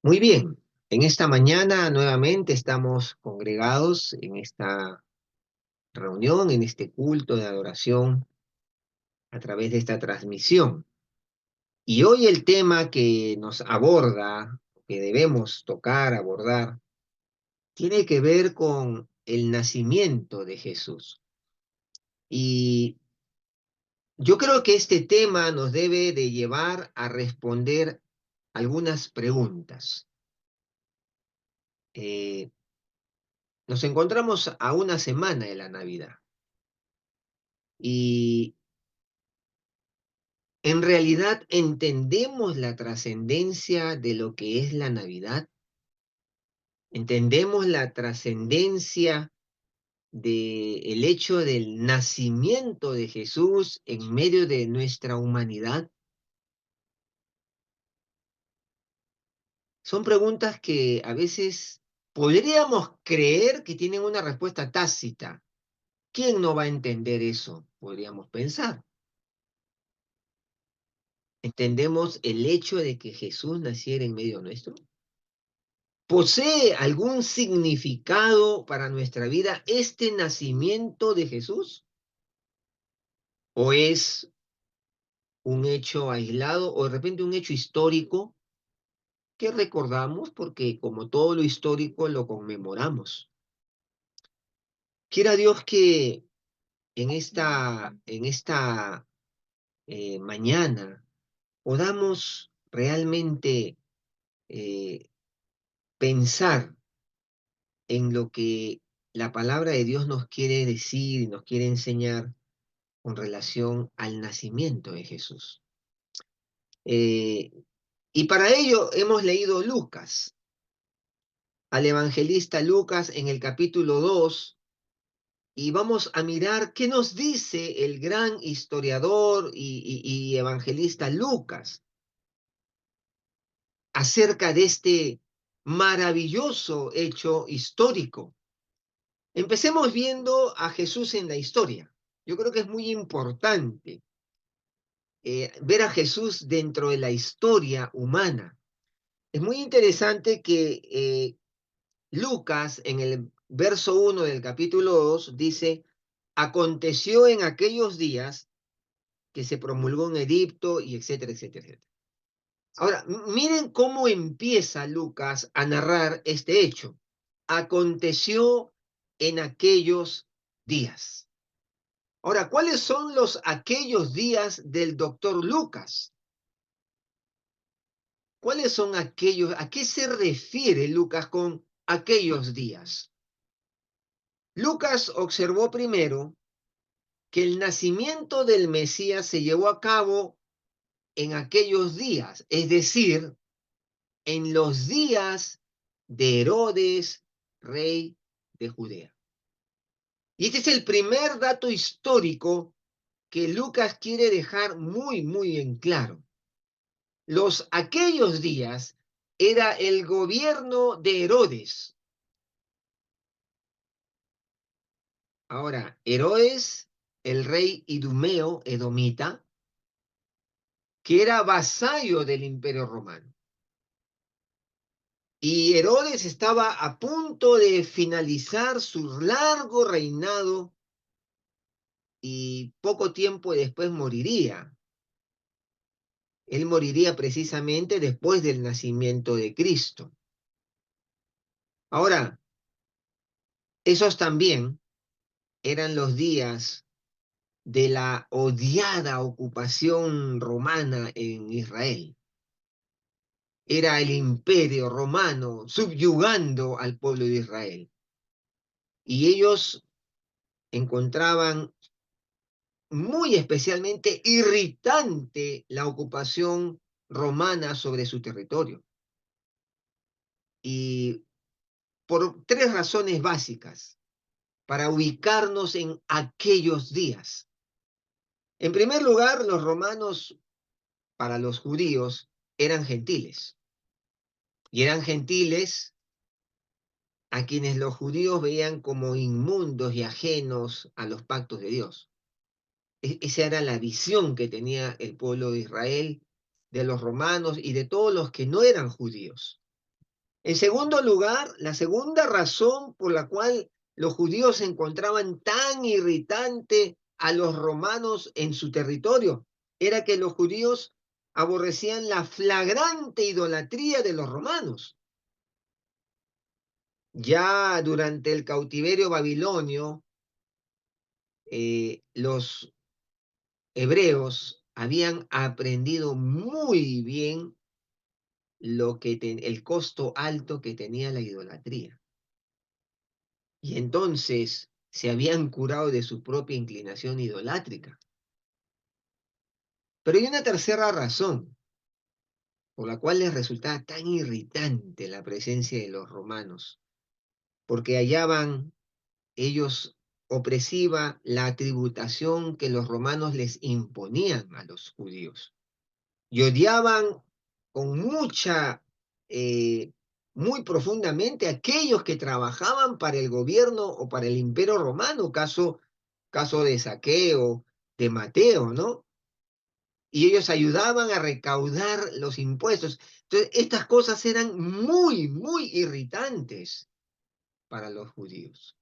Muy bien, en esta mañana nuevamente estamos congregados en esta reunión, en este culto de adoración a través de esta transmisión. Y hoy el tema que nos aborda, que debemos tocar, abordar, tiene que ver con el nacimiento de Jesús. Y yo creo que este tema nos debe de llevar a responder algunas preguntas. Eh, Nos encontramos a una semana de la Navidad. Y en realidad entendemos la trascendencia de lo que es la Navidad, entendemos la trascendencia del hecho del nacimiento de Jesús en medio de nuestra humanidad. Son preguntas que a veces podríamos creer que tienen una respuesta tácita. ¿Quién no va a entender eso? Podríamos pensar. ¿Entendemos el hecho de que Jesús naciera en medio nuestro? ¿Posee algún significado para nuestra vida este nacimiento de Jesús? ¿O es un hecho aislado o de repente un hecho histórico que recordamos porque como todo lo histórico lo conmemoramos? Quiera Dios que en esta mañana podamos realmente eh, pensar en lo que la palabra de Dios nos quiere decir y nos quiere enseñar con relación al nacimiento de Jesús. Eh, y para ello hemos leído Lucas, al evangelista Lucas en el capítulo 2, y vamos a mirar qué nos dice el gran historiador y evangelista Lucas acerca de este maravilloso hecho histórico. Empecemos viendo a Jesús en la historia. Yo creo que es muy importante ver a Jesús dentro de la historia humana. Es muy interesante que Lucas, en el verso 1 del capítulo 2 dice, aconteció en aquellos días que se promulgó en Egipto y etcétera, etcétera, etcétera. Ahora, miren cómo empieza Lucas a narrar este hecho. Aconteció en aquellos días. Ahora, ¿cuáles son los aquellos días del doctor Lucas? ¿Cuáles son aquellos? ¿A qué se refiere Lucas con aquellos días? Lucas observó primero que el nacimiento del Mesías se llevó a cabo en aquellos días, es decir, en los días de Herodes, rey de Judea. Y este es el primer dato histórico que Lucas quiere dejar muy, muy en claro. Aquellos días era el gobierno de Herodes. Ahora, Herodes, el rey idumeo, edomita, que era vasallo del Imperio Romano. Y Herodes estaba a punto de finalizar su largo reinado y poco tiempo después moriría. Él moriría precisamente después del nacimiento de Cristo. Ahora, esos también eran los días de la odiada ocupación romana en Israel. Era el imperio romano subyugando al pueblo de Israel. Y ellos encontraban muy especialmente irritante la ocupación romana sobre su territorio. Y por tres razones básicas, para ubicarnos en aquellos días. En primer lugar, los romanos, para los judíos, eran gentiles. Y eran gentiles a quienes los judíos veían como inmundos y ajenos a los pactos de Dios. Esa era la visión que tenía el pueblo de Israel, de los romanos y de todos los que no eran judíos. En segundo lugar, la segunda razón por la cual los judíos se encontraban tan irritante a los romanos en su territorio era que los judíos aborrecían la flagrante idolatría de los romanos. Ya durante el cautiverio babilonio, los hebreos habían aprendido muy bien el costo alto que tenía la idolatría. Y entonces se habían curado de su propia inclinación idolátrica. Pero hay una tercera razón por la cual les resultaba tan irritante la presencia de los romanos, porque hallaban ellos opresiva la tributación que los romanos les imponían a los judíos. Y odiaban con eh, muy profundamente a aquellos que trabajaban para el gobierno o para el imperio romano, caso de Saqueo, de Mateo, ¿no? Y ellos ayudaban a recaudar los impuestos. Entonces, estas cosas eran muy, muy irritantes para los judíos.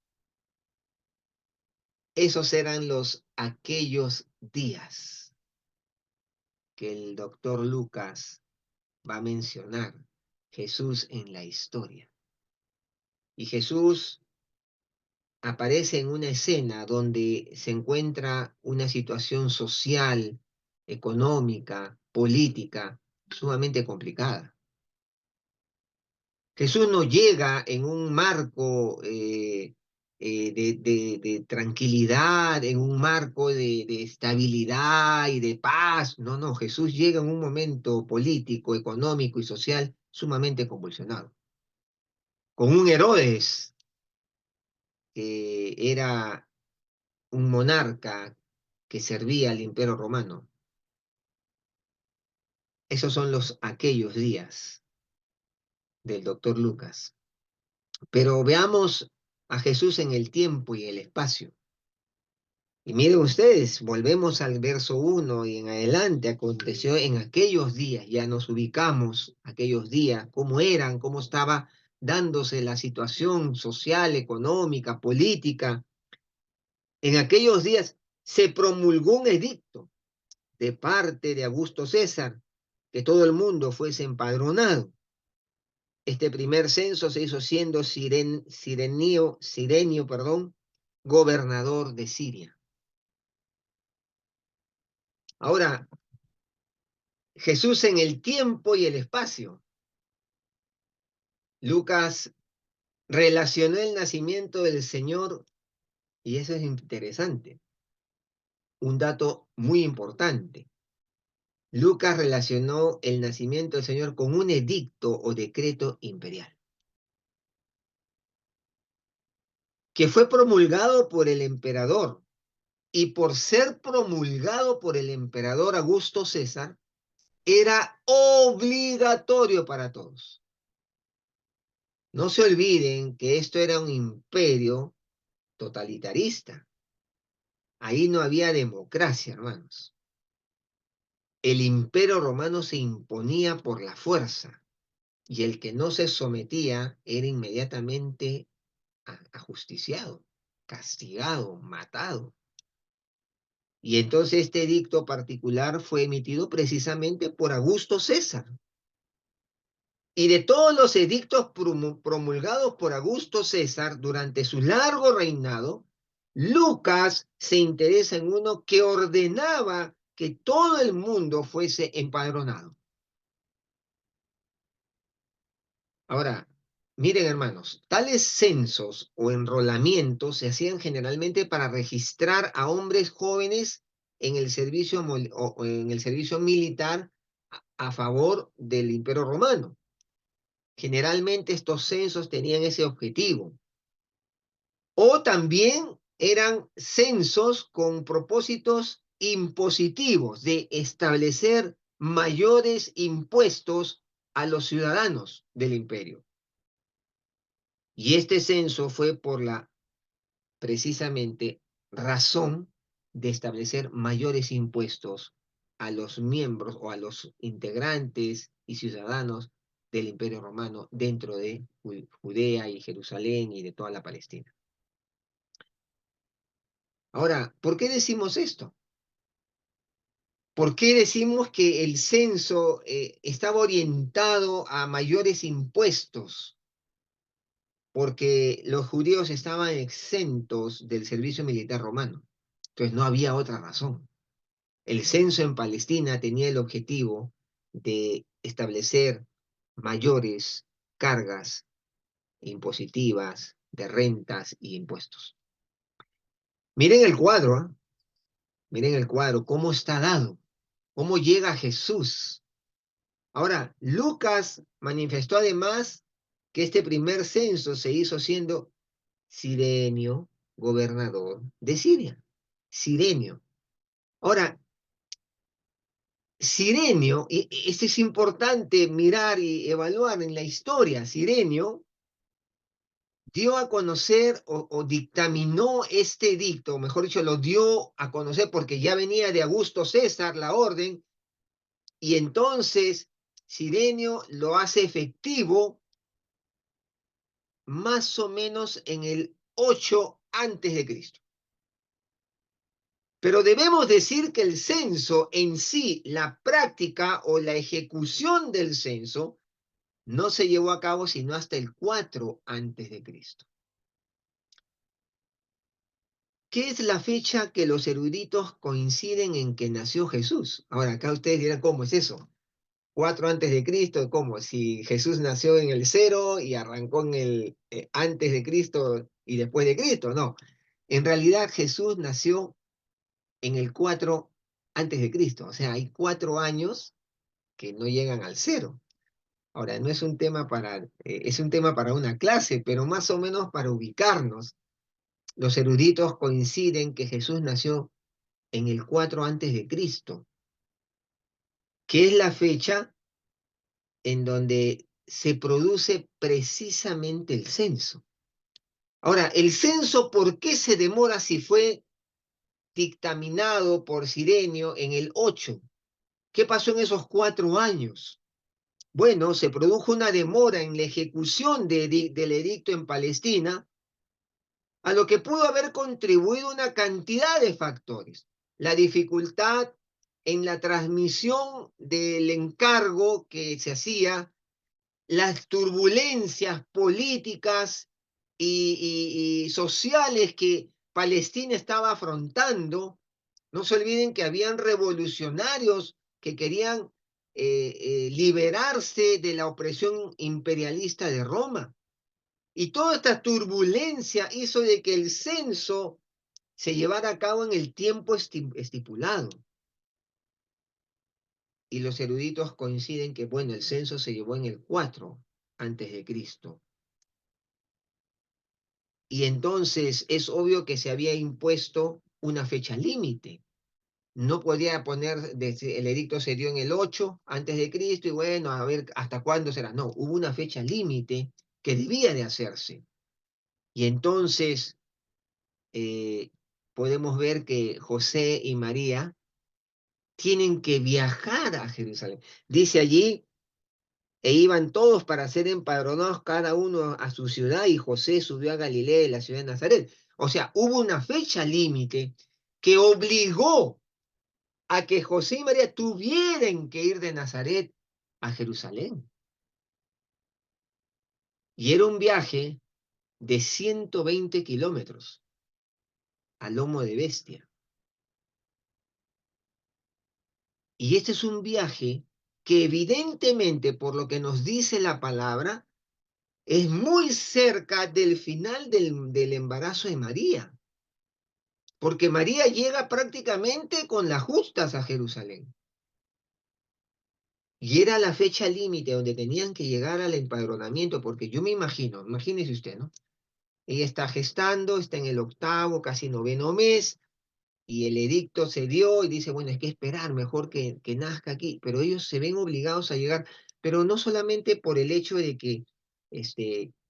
Esos eran aquellos días que el doctor Lucas va a mencionar Jesús en la historia. Y Jesús aparece en una escena donde se encuentra una situación social, económica, política, sumamente complicada. Jesús no llega en un marco de tranquilidad, en un marco de estabilidad y de paz. No, no, Jesús llega en un momento político, económico y social sumamente convulsionado, con un Herodes que era un monarca que servía al imperio romano. Esos son aquellos días del doctor Lucas. Pero veamos a Jesús en el tiempo y el espacio. Y miren ustedes, volvemos al verso 1 y en adelante, aconteció en aquellos días, ya nos ubicamos, aquellos días, cómo eran, cómo estaba dándose la situación social, económica, política. En aquellos días se promulgó un edicto de parte de Augusto César, que todo el mundo fuese empadronado. Este primer censo se hizo siendo Cirenio, perdón, gobernador de Siria. Ahora, Jesús en el tiempo y el espacio. Lucas relacionó el nacimiento del Señor, y eso es interesante, un dato muy importante. Lucas relacionó el nacimiento del Señor con un edicto o decreto imperial, que fue promulgado por el emperador, y por ser promulgado por el emperador Augusto César, era obligatorio para todos. No se olviden que esto era un imperio totalitarista. Ahí no había democracia, hermanos. El imperio romano se imponía por la fuerza y el que no se sometía era inmediatamente ajusticiado, castigado, matado. Y entonces este edicto particular fue emitido precisamente por Augusto César. Y de todos los edictos promulgados por Augusto César durante su largo reinado, Lucas se interesa en uno que ordenaba que todo el mundo fuese empadronado. Ahora, miren hermanos, tales censos o enrolamientos se hacían generalmente para registrar a hombres jóvenes en el o en el servicio militar a favor del Imperio Romano. Generalmente estos censos tenían ese objetivo. O también eran censos con propósitos impositivos de establecer mayores impuestos a los ciudadanos del imperio. Y este censo fue por la precisamente razón de establecer mayores impuestos a los miembros o a los integrantes y ciudadanos del Imperio Romano dentro de Judea y Jerusalén y de toda la Palestina. Ahora, ¿por qué decimos esto? ¿Por qué decimos que el censo estaba orientado a mayores impuestos? Porque los judíos estaban exentos del servicio militar romano. Entonces no había otra razón. El censo en Palestina tenía el objetivo de establecer mayores cargas impositivas de rentas y impuestos. Miren el cuadro, ¿eh? Miren el cuadro, cómo está dado, cómo llega Jesús. Ahora, Lucas manifestó además que este primer censo se hizo siendo Cirenio, gobernador de Siria. Cirenio. Ahora, Cirenio, y esto es importante mirar y evaluar en la historia, Cirenio dio a conocer o dictaminó este edicto, o mejor dicho, lo dio a conocer porque ya venía de Augusto César la orden, y entonces Cirenio lo hace efectivo más o menos en el 8 antes de Cristo. Pero debemos decir que el censo en sí, la práctica o la ejecución del censo, no se llevó a cabo sino hasta el 4 antes de Cristo. ¿Qué es la fecha que los eruditos coinciden en que nació Jesús? Ahora, acá ustedes dirán, ¿cómo es eso? 4 antes de Cristo, ¿cómo? Si Jesús nació en el 0 y arrancó en el antes de Cristo y después de Cristo, no. En realidad Jesús nació en el 4 antes de Cristo, o sea, hay 4 años que no llegan al 0. Ahora, no es un tema es un tema para una clase, pero más o menos para ubicarnos. Los eruditos coinciden que Jesús nació en el 4 antes de Cristo, que es la fecha en donde se produce precisamente el censo. Ahora, el censo, ¿por qué se demora si fue dictaminado por Cirenio en el 8? ¿Qué pasó en esos 4 años? Bueno, se produjo una demora en la ejecución del edicto en Palestina, a lo que pudo haber contribuido una cantidad de factores. La dificultad en la transmisión del encargo que se hacía, las turbulencias políticas y sociales que Palestina estaba afrontando. No se olviden que habían revolucionarios que querían liberarse de la opresión imperialista de Roma. Y toda esta turbulencia hizo de que el censo se llevara a cabo en el tiempo estipulado. Y los eruditos coinciden que, bueno, el censo se llevó en el 4 antes de Cristo. Y entonces es obvio que se había impuesto una fecha límite. No podía poner, el edicto se dio en el 8 antes de Cristo y bueno, a ver hasta cuándo será. No, hubo una fecha límite que debía de hacerse. Y entonces eh, podemos ver que José y María tienen que viajar a Jerusalén. Dice allí, e iban todos para ser empadronados cada uno a su ciudad, y José subió a Galilea, la ciudad de Nazaret. O sea, hubo una fecha límite que obligó a que José y María tuvieran que ir de Nazaret a Jerusalén. Y era un viaje de 120 kilómetros a lomo de bestia. Y este es un viaje que evidentemente, por lo que nos dice la palabra, es muy cerca del final del embarazo de María, porque María llega prácticamente con las justas a Jerusalén. Y era la fecha límite donde tenían que llegar al empadronamiento, porque yo me imagino, imagínese usted, ¿no? Ella está gestando, está en el 8º, casi 9º mes, y el edicto se dio y dice, bueno, hay que esperar, mejor que nazca aquí, pero ellos se ven obligados a llegar, pero no solamente por el hecho de que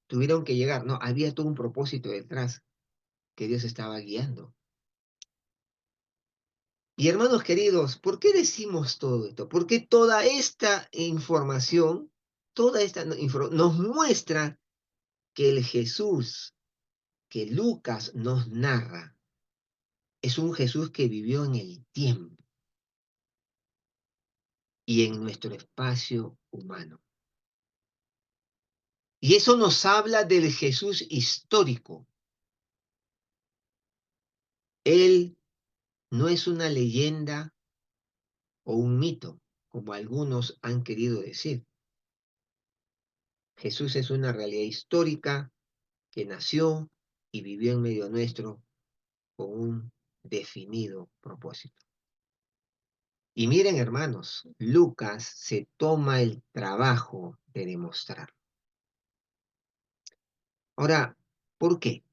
tuvieron que llegar, no, había todo un propósito detrás que Dios estaba guiando. Y hermanos queridos, ¿por qué decimos todo esto? ¿Por qué toda esta información toda esta nos muestra que el Jesús que Lucas nos narra es un Jesús que vivió en el tiempo y en nuestro espacio humano. Y eso nos habla del Jesús histórico. Él no es una leyenda o un mito, como algunos han querido decir. Jesús es una realidad histórica que nació y vivió en medio nuestro con un definido propósito. Y miren, hermanos, Lucas se toma el trabajo de demostrar. Ahora, ¿por qué?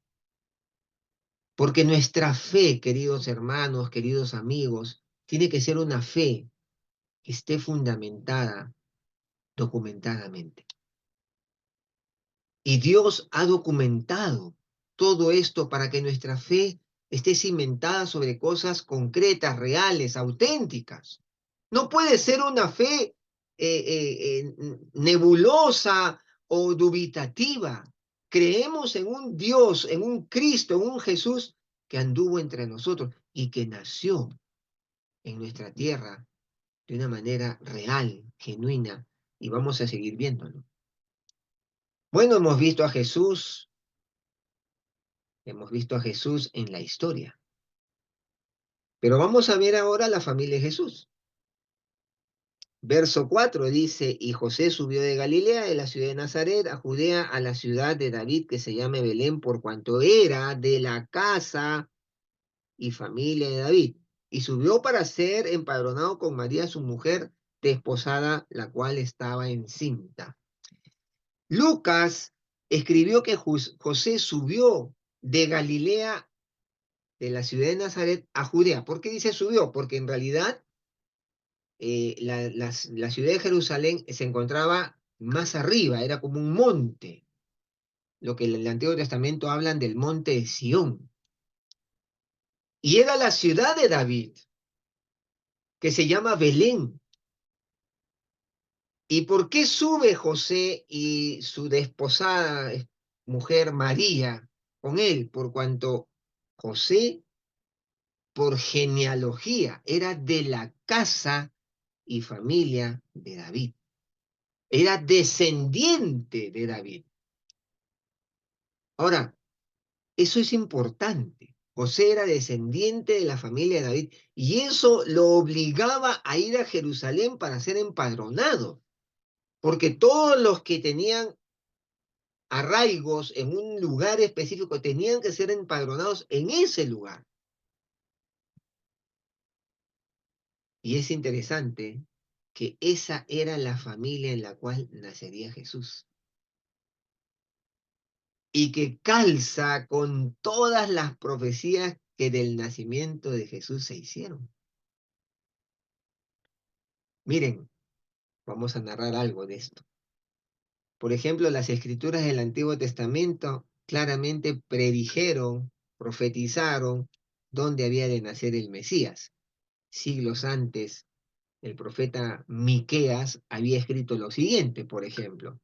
Porque nuestra fe, queridos hermanos, queridos amigos, tiene que ser una fe que esté fundamentada documentadamente. Y Dios ha documentado todo esto para que nuestra fe esté cimentada sobre cosas concretas, reales, auténticas. No puede ser una fe nebulosa o dubitativa. Creemos en un Dios, en un Cristo, en un Jesús que anduvo entre nosotros y que nació en nuestra tierra de una manera real, genuina, y vamos a seguir viéndolo. Bueno, hemos visto a Jesús en la historia, pero vamos a ver ahora la familia de Jesús. Verso 4 dice, y José subió de Galilea, de la ciudad de Nazaret, a Judea, a la ciudad de David, que se llama Belén, por cuanto era de la casa y familia de David. Y subió para ser empadronado con María, su mujer desposada, la cual estaba encinta. Lucas escribió que José subió de Galilea, de la ciudad de Nazaret, a Judea. ¿Por qué dice subió? Porque en realidad la ciudad de Jerusalén se encontraba más arriba, era como un monte, lo que en el Antiguo Testamento hablan del monte de Sión. Y era la ciudad de David, que se llama Belén. ¿Y por qué sube José y su desposada mujer María con él? Por cuanto José, por genealogía, era de la casa y familia de David. Era descendiente de David. Ahora, eso es importante. José era descendiente de la familia de David y eso lo obligaba a ir a Jerusalén para ser empadronado, porque todos los que tenían arraigos en un lugar específico tenían que ser empadronados en ese lugar. Y es interesante que esa era la familia en la cual nacería Jesús. Y que calza con todas las profecías que del nacimiento de Jesús se hicieron. Miren, vamos a narrar algo de esto. Por ejemplo, las escrituras del Antiguo Testamento claramente predijeron, profetizaron dónde había de nacer el Mesías. Siglos antes, el profeta Miqueas había escrito lo siguiente, por ejemplo: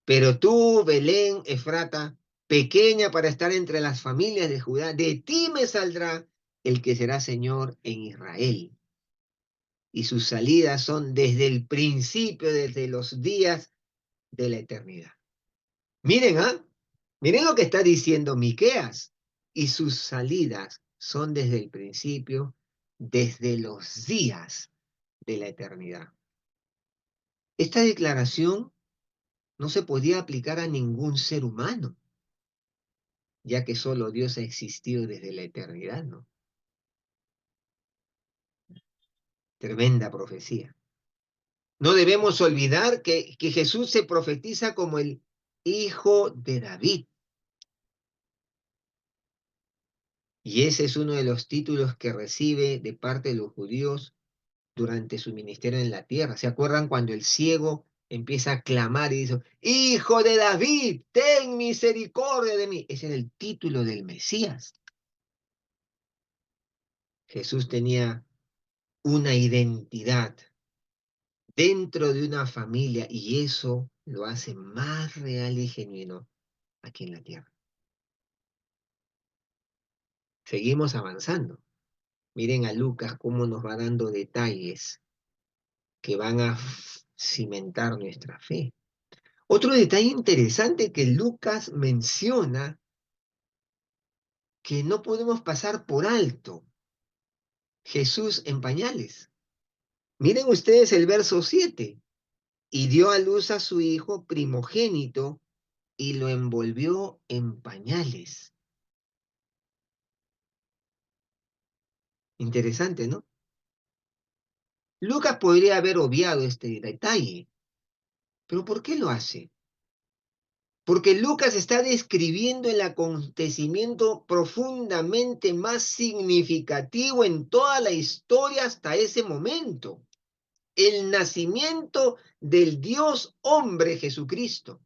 pero tú, Belén, Efrata, pequeña para estar entre las familias de Judá, de ti me saldrá el que será Señor en Israel. Y sus salidas son desde el principio, desde los días de la eternidad. Miren, ¿ah? Miren lo que está diciendo Miqueas. Y sus salidas son desde el principio, desde los días de la eternidad. Esta declaración no se podía aplicar a ningún ser humano, ya que solo Dios ha existido desde la eternidad, ¿no? Tremenda profecía. No debemos olvidar que Jesús se profetiza como el Hijo de David. Y ese es uno de los títulos que recibe de parte de los judíos durante su ministerio en la tierra. ¿Se acuerdan cuando el ciego empieza a clamar y dice, Hijo de David, ten misericordia de mí? Ese es el título del Mesías. Jesús tenía una identidad dentro de una familia y eso lo hace más real y genuino aquí en la tierra. Seguimos avanzando. Miren a Lucas cómo nos va dando detalles que van a cimentar nuestra fe. Otro detalle interesante que Lucas menciona que no podemos pasar por alto. Jesús en pañales. Miren ustedes el verso 7. Y dio a luz a su hijo primogénito y lo envolvió en pañales. Interesante, ¿no? Lucas podría haber obviado este detalle, pero ¿por qué lo hace? Porque Lucas está describiendo el acontecimiento profundamente más significativo en toda la historia hasta ese momento, el nacimiento del Dios hombre Jesucristo.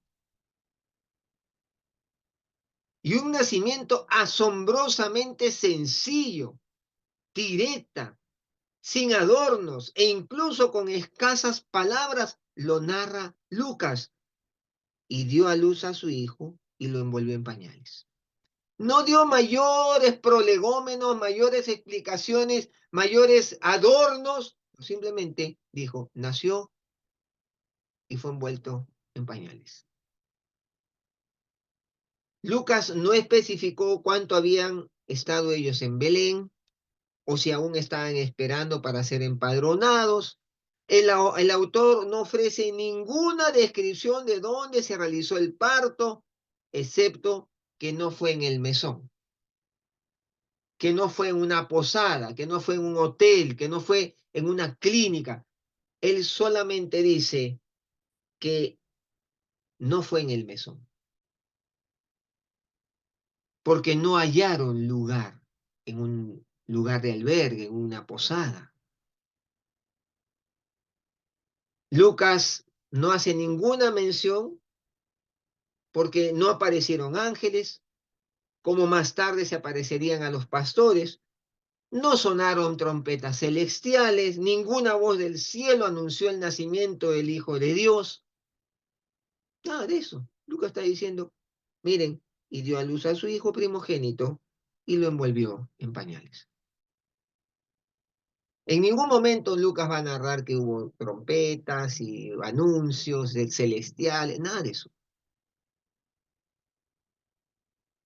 Y un nacimiento asombrosamente sencillo, directa, sin adornos e incluso con escasas palabras, lo narra Lucas. Y dio a luz a su hijo y lo envolvió en pañales. No dio mayores prolegómenos, mayores explicaciones, mayores adornos. Simplemente dijo, nació y fue envuelto en pañales. Lucas no especificó cuánto habían estado ellos en Belén o si aún estaban esperando para ser empadronados. El autor no ofrece ninguna descripción de dónde se realizó el parto, excepto que no fue en el mesón, que no fue en una posada, que no fue en un hotel, que no fue en una clínica. Él solamente dice que no fue en el mesón, porque no hallaron lugar en un lugar de albergue, en una posada. Lucas no hace ninguna mención porque no aparecieron ángeles, como más tarde se aparecerían a los pastores, no sonaron trompetas celestiales, ninguna voz del cielo anunció el nacimiento del Hijo de Dios. Nada de eso. Lucas está diciendo, miren, y dio a luz a su hijo primogénito y lo envolvió en pañales. En ningún momento Lucas va a narrar que hubo trompetas y anuncios celestiales, nada de eso.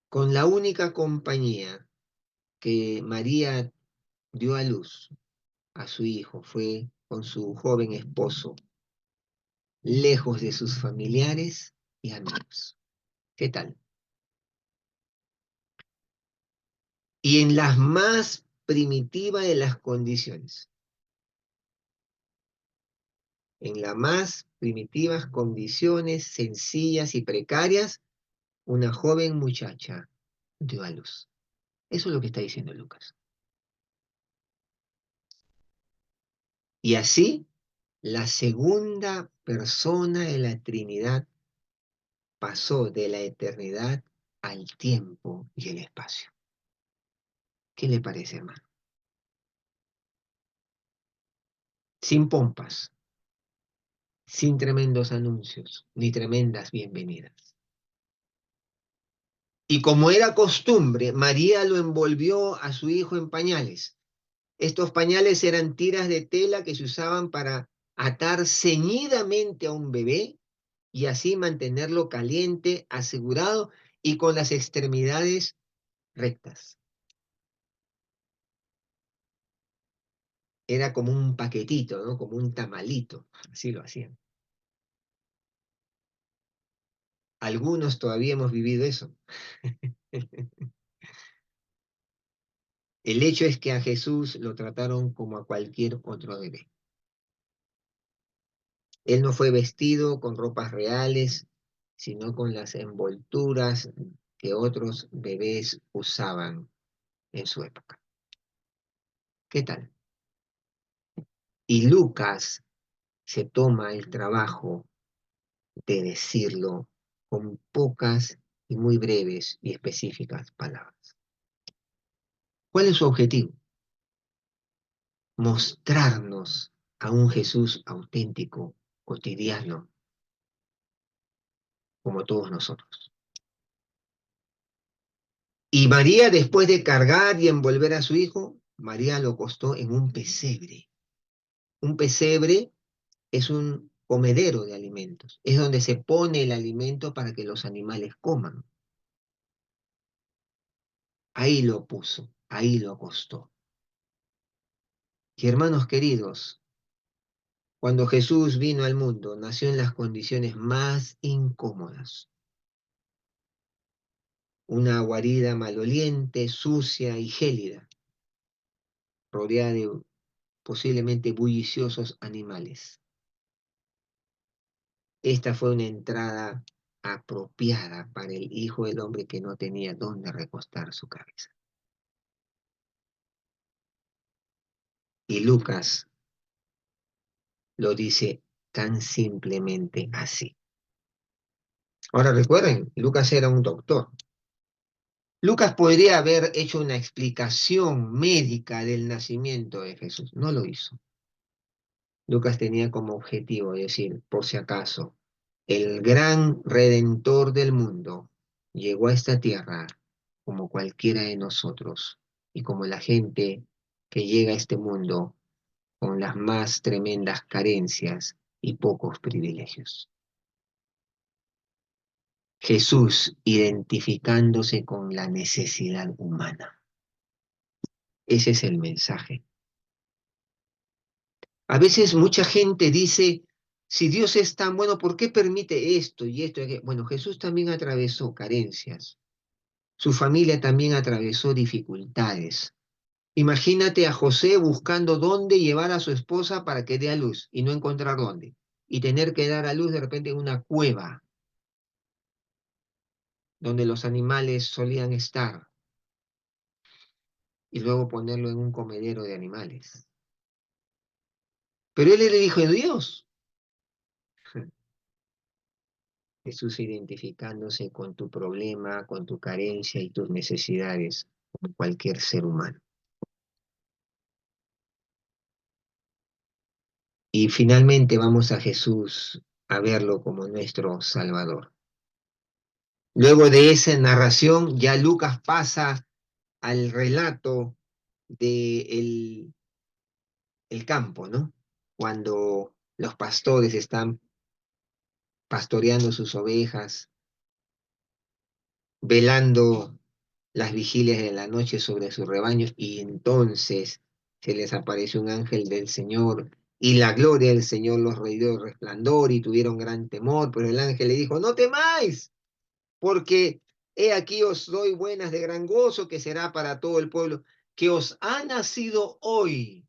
Con la única compañía que María dio a luz a su hijo fue con su joven esposo, lejos de sus familiares y amigos. ¿Qué tal? Y en las más primitivas de las condiciones, en las más primitivas condiciones sencillas y precarias, una joven muchacha dio a luz. Eso es lo que está diciendo Lucas. Y así, la segunda persona de la Trinidad pasó de la eternidad al tiempo y el espacio. ¿Qué le parece, hermano? Sin pompas, sin tremendos anuncios, ni tremendas bienvenidas. Y como era costumbre, María lo envolvió a su hijo en pañales. Estos pañales eran tiras de tela que se usaban para atar ceñidamente a un bebé y así mantenerlo caliente, asegurado y con las extremidades rectas. Era como un paquetito, ¿no? Como un tamalito, así lo hacían. Algunos todavía hemos vivido eso. El hecho es que a Jesús lo trataron como a cualquier otro bebé. Él no fue vestido con ropas reales, sino con las envolturas que otros bebés usaban en su época. ¿Qué tal? Y Lucas se toma el trabajo de decirlo con pocas y muy breves y específicas palabras. ¿Cuál es su objetivo? Mostrarnos a un Jesús auténtico, cotidiano, como todos nosotros. Y María, después de cargar y envolver a su hijo, María lo acostó en un pesebre. Un pesebre es un comedero de alimentos, es donde se pone el alimento para que los animales coman. Ahí lo puso, ahí lo acostó. Y hermanos queridos, cuando Jesús vino al mundo, nació en las condiciones más incómodas. Una guarida maloliente, sucia y gélida, rodeada de posiblemente bulliciosos animales. Esta fue una entrada apropiada para el Hijo del Hombre que no tenía dónde recostar su cabeza. Y Lucas lo dice tan simplemente así. Ahora recuerden, Lucas era un doctor. Lucas podría haber hecho una explicación médica del nacimiento de Jesús. No lo hizo. Lucas tenía como objetivo decir, por si acaso, el gran redentor del mundo llegó a esta tierra como cualquiera de nosotros y como la gente que llega a este mundo con las más tremendas carencias y pocos privilegios. Jesús identificándose con la necesidad humana. Ese es el mensaje. A veces mucha gente dice, si Dios es tan bueno, ¿por qué permite esto y esto? Bueno, Jesús también atravesó carencias. Su familia también atravesó dificultades. Imagínate a José buscando dónde llevar a su esposa para que dé a luz y no encontrar dónde. Y tener que dar a luz de repente en una cueva donde los animales solían estar y luego ponerlo en un comedero de animales. Pero él era el Hijo de Dios. Jesús identificándose con tu problema, con tu carencia y tus necesidades, como cualquier ser humano. Y finalmente vamos a Jesús a verlo como nuestro Salvador. Luego de esa narración, ya Lucas pasa al relato de el campo, ¿no? Cuando los pastores están pastoreando sus ovejas, velando las vigilias de la noche sobre sus rebaños, y entonces se les apareció un ángel del Señor, y la gloria del Señor los rodeó de resplandor, y tuvieron gran temor, pero el ángel le dijo, no temáis, porque he aquí os doy buenas de gran gozo, que será para todo el pueblo, que os ha nacido hoy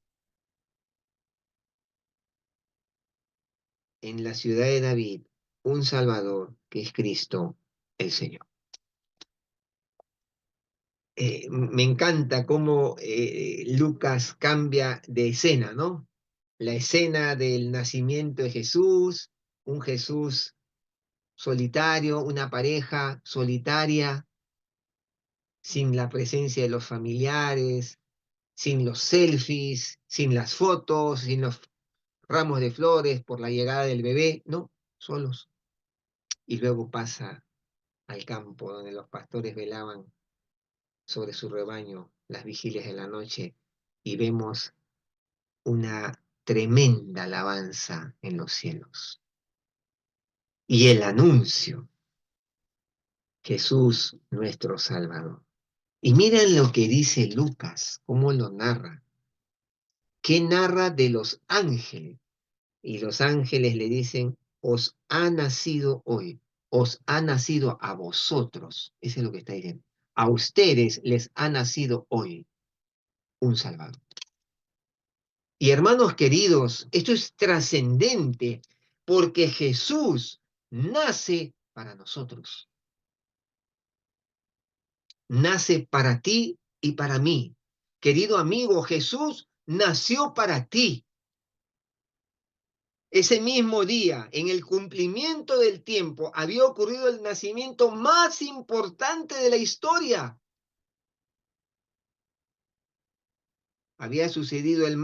en la ciudad de David un Salvador, que es Cristo el Señor. Me encanta cómo Lucas cambia de escena, ¿no? La escena del nacimiento de Jesús, un Jesús solitario, una pareja solitaria, sin la presencia de los familiares, sin los selfies, sin las fotos, sin los ramos de flores por la llegada del bebé, no, solos. Y luego pasa al campo donde los pastores velaban sobre su rebaño las vigilias de la noche y vemos una tremenda alabanza en los cielos. Y el anuncio, Jesús nuestro Salvador. Y miren lo que dice Lucas, cómo lo narra. ¿Qué narra de los ángeles? Y los ángeles le dicen, os ha nacido hoy, os ha nacido a vosotros. Eso es lo que está diciendo. A ustedes les ha nacido hoy un Salvador. Y hermanos queridos, esto es trascendente porque Jesús nace para nosotros. Nace para ti y para mí. Querido amigo, Jesús nació para ti. Ese mismo día, en el cumplimiento del tiempo, había ocurrido el nacimiento más importante de la historia. Había sucedido en el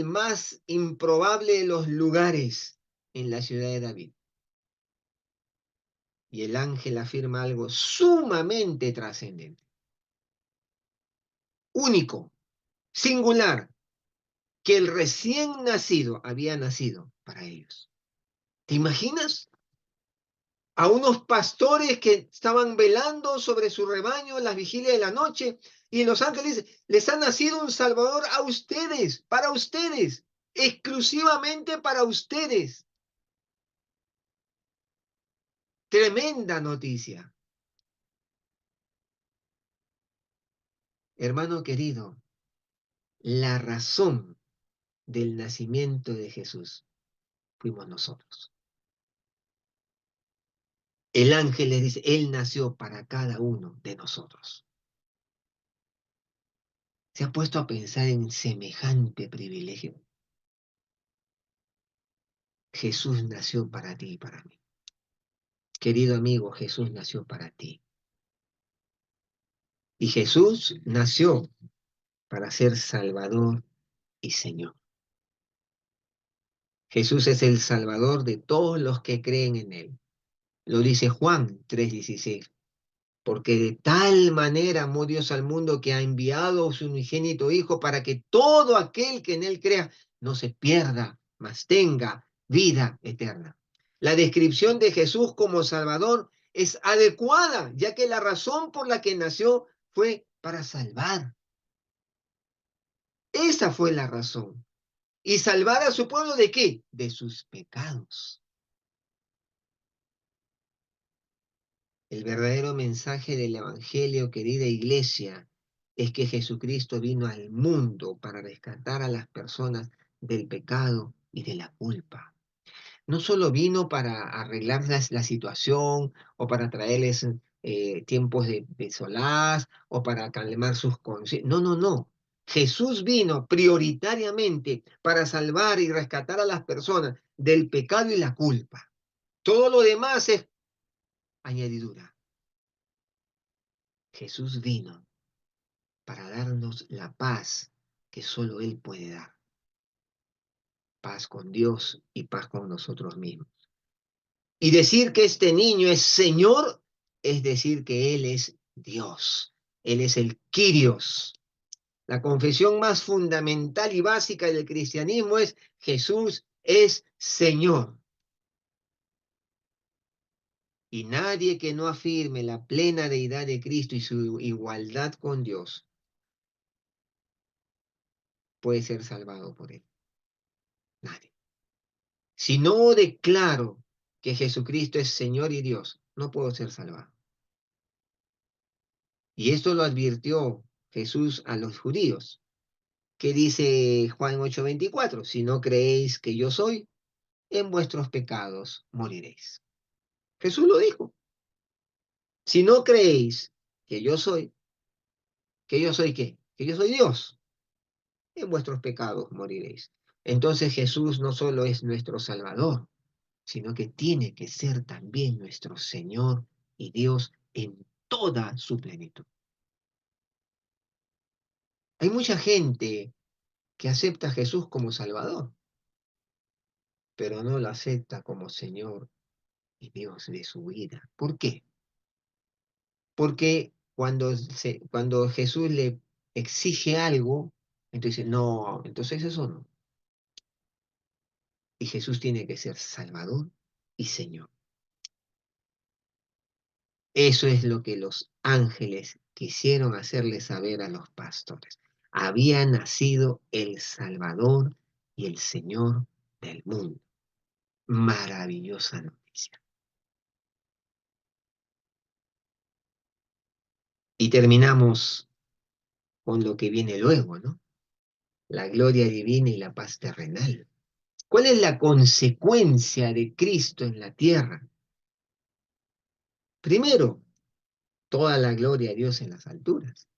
más improbable de los lugares, en la ciudad de David. Y el ángel afirma algo sumamente trascendente, único, singular, que el recién nacido había nacido para ellos. ¿Te imaginas? A unos pastores que estaban velando sobre su rebaño en las vigilias de la noche, y los ángeles les ha nacido un Salvador a ustedes, exclusivamente para ustedes. Tremenda noticia. Hermano querido, la razón del nacimiento de Jesús fuimos nosotros. El ángel les dice, Él nació para cada uno de nosotros. ¿Se ha puesto a pensar en semejante privilegio? Jesús nació para ti y para mí. Querido amigo, Jesús nació para ti. Y Jesús nació para ser Salvador y Señor. Jesús es el Salvador de todos los que creen en Él. Lo dice Juan 3:16. Porque de tal manera amó Dios al mundo que ha enviado a su unigénito Hijo para que todo aquel que en Él crea no se pierda, mas tenga vida eterna. La descripción de Jesús como Salvador es adecuada, ya que la razón por la que nació fue para salvar. Esa fue la razón. ¿Y salvar a su pueblo de qué? De sus pecados. El verdadero mensaje del Evangelio, querida iglesia, es que Jesucristo vino al mundo para rescatar a las personas del pecado y de la culpa. No solo vino para arreglar la situación o para traerles tiempos de solaz o para calmar sus conciencias. No, no, no. Jesús vino prioritariamente para salvar y rescatar a las personas del pecado y la culpa. Todo lo demás es añadidura. Jesús vino para darnos la paz que solo Él puede dar. Paz con Dios y paz con nosotros mismos. Y decir que este niño es Señor es decir que Él es Dios. Él es el Kyrios. La confesión más fundamental y básica del cristianismo es Jesús es Señor. Y nadie que no afirme la plena deidad de Cristo y su igualdad con Dios puede ser salvado por Él. Nadie. Si no declaro que Jesucristo es Señor y Dios, no puedo ser salvado. Y esto lo advirtió Jesús a los judíos. ¿Qué dice Juan 8:24? Si no creéis que yo soy, en vuestros pecados moriréis. Jesús lo dijo. Si no creéis que yo soy qué, que yo soy Dios, en vuestros pecados moriréis. Entonces Jesús no solo es nuestro Salvador, sino que tiene que ser también nuestro Señor y Dios en toda su plenitud. Hay mucha gente que acepta a Jesús como Salvador, pero no lo acepta como Señor y Dios de su vida. ¿Por qué? Porque cuando Jesús le exige algo, entonces no, entonces eso no. Y Jesús tiene que ser Salvador y Señor. Eso es lo que los ángeles quisieron hacerle saber a los pastores. Había nacido el Salvador y el Señor del mundo. Maravillosa noticia. Y terminamos con lo que viene luego, ¿no? La gloria divina y la paz terrenal. ¿Cuál es la consecuencia de Cristo en la tierra? Primero, toda la gloria a Dios en las alturas.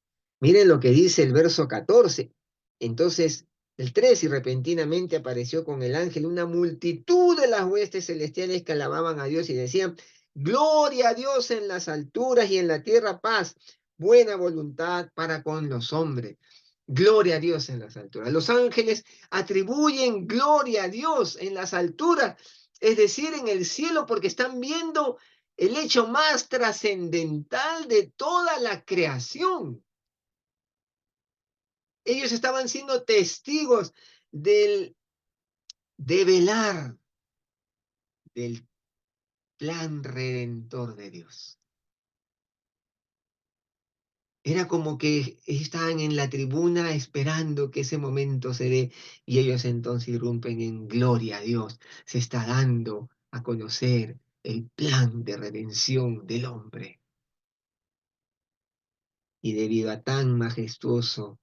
Miren lo que dice el verso 14. Entonces, el 3, y repentinamente apareció con el ángel una multitud de las huestes celestiales que alababan a Dios y decían, gloria a Dios en las alturas y en la tierra paz, buena voluntad para con los hombres. Gloria a Dios en las alturas. Los ángeles atribuyen gloria a Dios en las alturas, es decir, en el cielo, porque están viendo el hecho más trascendental de toda la creación. Ellos estaban siendo testigos del develar del plan redentor de Dios. Era como que estaban en la tribuna esperando que ese momento se dé y ellos entonces irrumpen en gloria a Dios. Se está dando a conocer el plan de redención del hombre. Y debido a tan majestuoso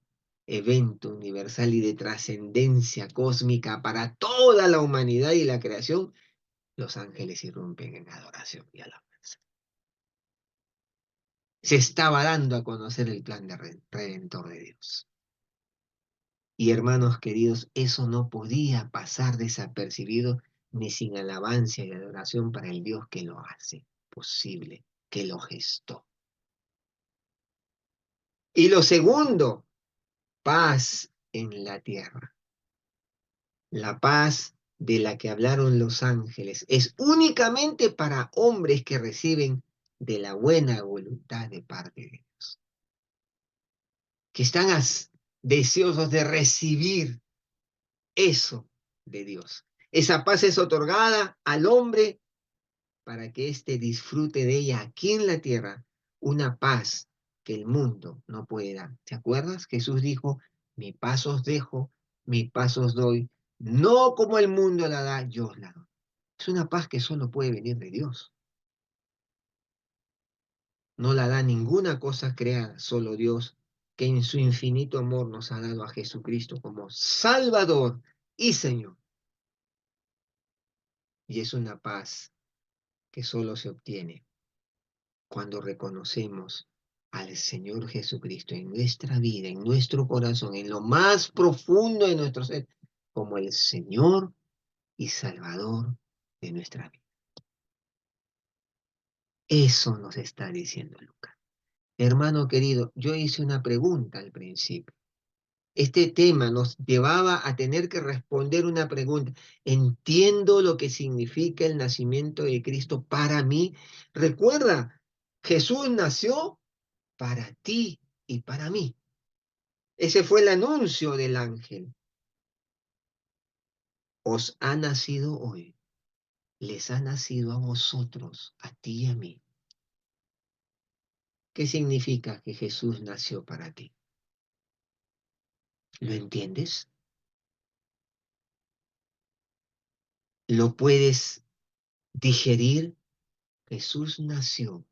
evento universal y de trascendencia cósmica para toda la humanidad y la creación, los ángeles irrumpen en adoración y alabanza. Se estaba dando a conocer el plan de redentor de Dios. Y hermanos queridos, eso no podía pasar desapercibido ni sin alabanza y adoración para el Dios que lo hace posible, que lo gestó. Y lo segundo, paz en la tierra. La paz de la que hablaron los ángeles es únicamente para hombres que reciben de la buena voluntad de parte de Dios, que están deseosos de recibir eso de Dios. Esa paz es otorgada al hombre para que éste disfrute de ella aquí en la tierra, una paz que el mundo no puede dar. ¿Te acuerdas? Jesús dijo, mi paz os dejo, mi paz os doy, no como el mundo la da, yo os la doy. Es una paz que solo puede venir de Dios. No la da ninguna cosa creada, solo Dios, que en su infinito amor nos ha dado a Jesucristo como Salvador y Señor. Y es una paz que solo se obtiene cuando reconocemos al Señor Jesucristo en nuestra vida, en nuestro corazón, en lo más profundo de nuestro ser, como el Señor y Salvador de nuestra vida. Eso nos está diciendo Lucas. Hermano querido, yo hice una pregunta al principio. Este tema nos llevaba a tener que responder una pregunta. ¿Entiendo lo que significa el nacimiento de Cristo para mí? Recuerda, Jesús nació para ti y para mí. Ese fue el anuncio del ángel. Os ha nacido hoy, les ha nacido a vosotros, a ti y a mí. ¿Qué significa que Jesús nació para ti? ¿Lo entiendes? ¿Lo puedes digerir? Jesús nació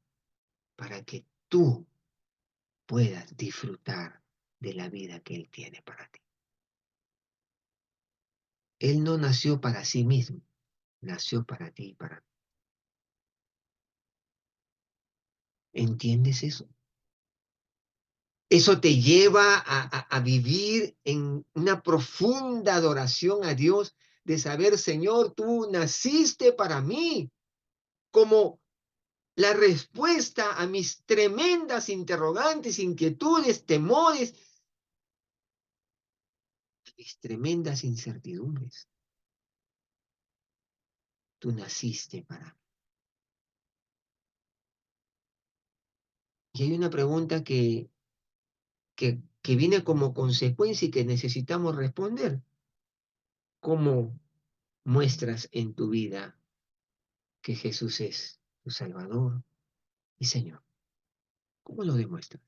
para que tú puedas disfrutar de la vida que Él tiene para ti. Él no nació para sí mismo, nació para ti y para mí. ¿Entiendes eso? Eso te lleva a vivir en una profunda adoración a Dios, de saber, Señor, tú naciste para mí como la respuesta a mis tremendas interrogantes, inquietudes, temores, mis tremendas incertidumbres. Tú naciste para mí. Y hay una pregunta que viene como consecuencia y que necesitamos responder. ¿Cómo muestras en tu vida que Jesús es tu Salvador y Señor? ¿Cómo lo demuestras?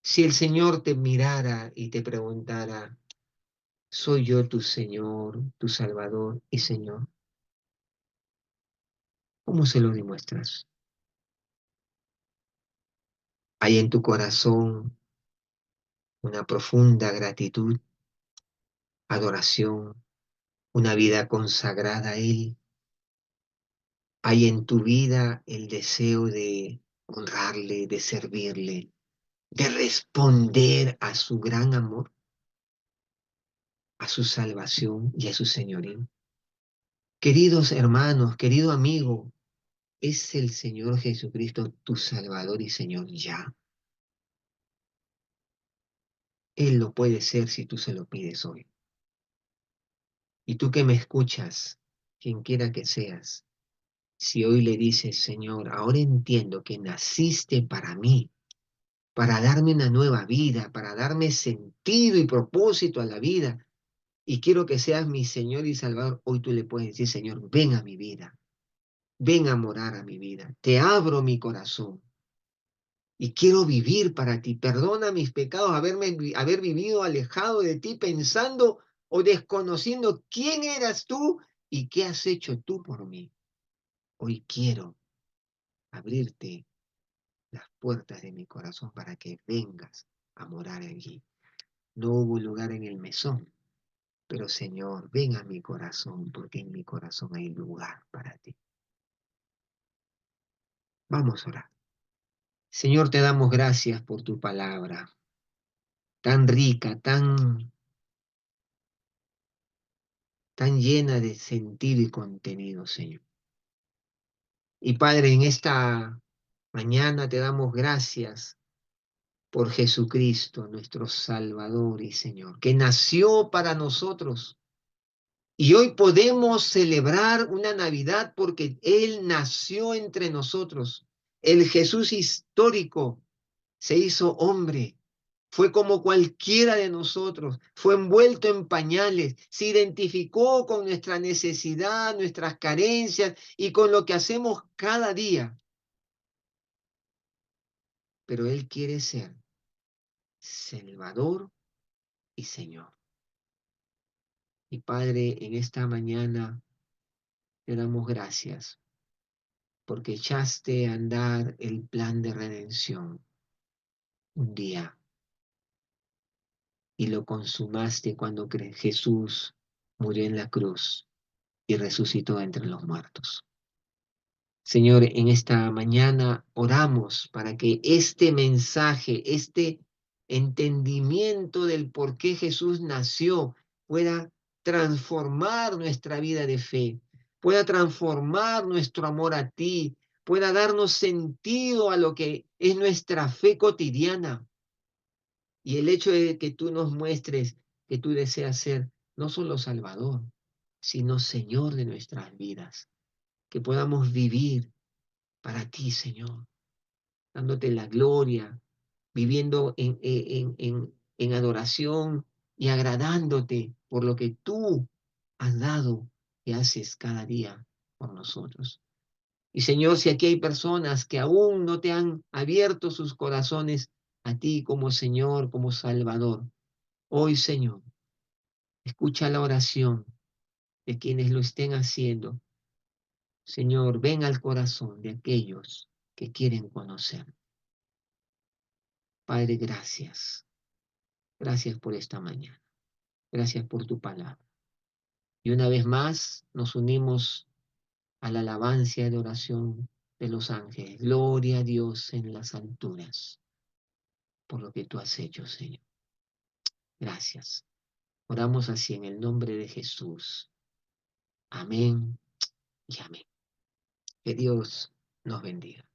Si el Señor te mirara y te preguntara, ¿soy yo tu Señor, tu Salvador y Señor? ¿Cómo se lo demuestras? ¿Hay en tu corazón una profunda gratitud, adoración, una vida consagrada a Él? ¿Hay en tu vida el deseo de honrarle, de servirle, de responder a su gran amor, a su salvación y a su señorío? Queridos hermanos, querido amigo, ¿es el Señor Jesucristo tu Salvador y Señor ya? Él lo puede ser si tú se lo pides hoy. Y tú que me escuchas, quien quiera que seas, Si hoy le dices, Señor, ahora entiendo que naciste para mí, para darme una nueva vida, para darme sentido y propósito a la vida, y quiero que seas mi Señor y Salvador, hoy tú le puedes decir, Señor, ven a mi vida, ven a morar a mi vida, te abro mi corazón y quiero vivir para ti. Perdona mis pecados, haber vivido alejado de ti, pensando o desconociendo quién eras tú y qué has hecho tú por mí. Hoy quiero abrirte las puertas de mi corazón para que vengas a morar allí. No hubo lugar en el mesón, pero Señor, ven a mi corazón, porque en mi corazón hay lugar para ti. Vamos a orar. Señor, te damos gracias por tu palabra, tan rica, tan llena de sentido y contenido, Señor. Y Padre, en esta mañana te damos gracias por Jesucristo, nuestro Salvador y Señor, que nació para nosotros. Y hoy podemos celebrar una Navidad porque Él nació entre nosotros. El Jesús histórico se hizo hombre. Fue como cualquiera de nosotros, fue envuelto en pañales, se identificó con nuestra necesidad, nuestras carencias y con lo que hacemos cada día. Pero Él quiere ser Salvador y Señor. Y Padre, en esta mañana te damos gracias porque echaste a andar el plan de redención un día y lo consumaste cuando Jesús murió en la cruz y resucitó entre los muertos. Señor, en esta mañana oramos para que este mensaje, este entendimiento del por qué Jesús nació, pueda transformar nuestra vida de fe, pueda transformar nuestro amor a ti, pueda darnos sentido a lo que es nuestra fe cotidiana. Y el hecho de que tú nos muestres que tú deseas ser no solo Salvador, sino Señor de nuestras vidas, que podamos vivir para ti, Señor, dándote la gloria, viviendo en adoración y agradándote por lo que tú has dado y haces cada día por nosotros. Y Señor, si aquí hay personas que aún no te han abierto sus corazones a ti como Señor, como Salvador, hoy, Señor, escucha la oración de quienes lo estén haciendo. Señor, ven al corazón de aquellos que quieren conocer. Padre, gracias. Gracias por esta mañana. Gracias por tu palabra. Y una vez más nos unimos a la alabanza y adoración de los ángeles. Gloria a Dios en las alturas por lo que tú has hecho, Señor. Gracias. Oramos así en el nombre de Jesús. Amén y amén. Que Dios nos bendiga.